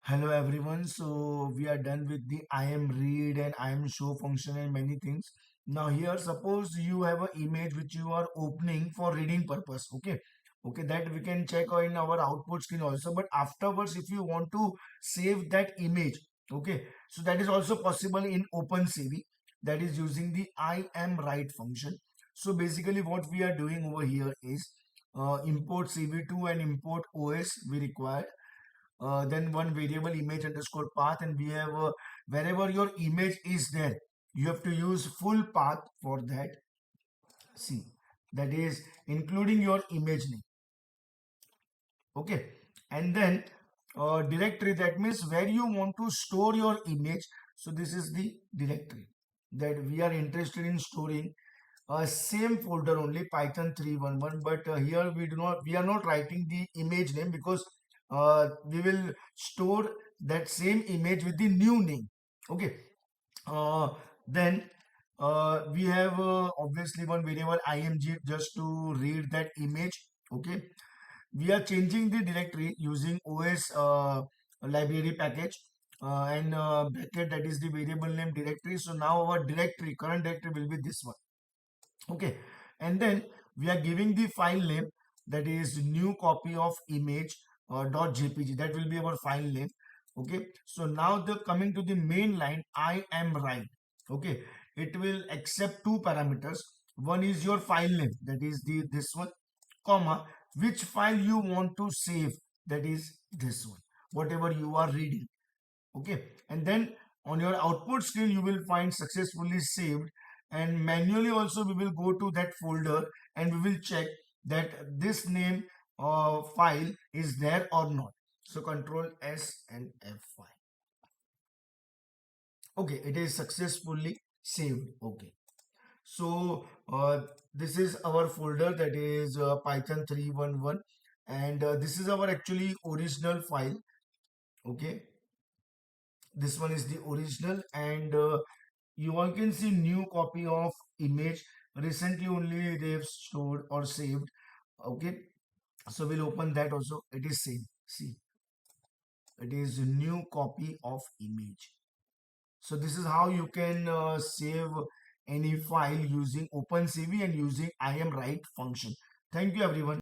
Hello everyone. So we are done with the imread and imshow function and many things. Now here, suppose you have an image which you are opening for reading purpose. Okay, that we can check in our output screen also. But afterwards, if you want to save that image, okay, so that is also possible in OpenCV. That is using the imwrite function. So basically, what we are doing over here is import CV2 and import OS we require, then one variable image underscore path, and we have wherever your image is there, you have to use full path for that. See, that is including your image name. Okay, and then directory, that means where you want to store your image. So this is the directory that we are interested in storing. Same folder only, python 311, but here we are not writing the image name because we will store that same image with the new name. Okay, then we have obviously one variable img just to read that image. Okay, we are changing the directory using os library package, and bracket, that is the variable name directory. So now our directory, current directory, will be this one. Okay, and then we are giving the file name, that is new copy of image .jpg. That will be our file name. Okay, so now the coming to the main line, I am right. Okay, it will accept two parameters. One is your file name, that is the this one, comma, which file you want to save, that is this one, whatever you are reading. Okay, and then on your output screen you will find successfully saved, and manually also we will go to that folder and we will check that this name file is there or not. So control S and F5. Okay, it is successfully saved. Okay, so this is our folder, that is python 311, and this is our actually original file. Okay, this one is the original, and you all can see new copy of image. Recently only they've stored or saved. Okay, so we'll open that also. It is same. See, it is new copy of image. So this is how you can save any file using OpenCV and using imwrite function. Thank you everyone.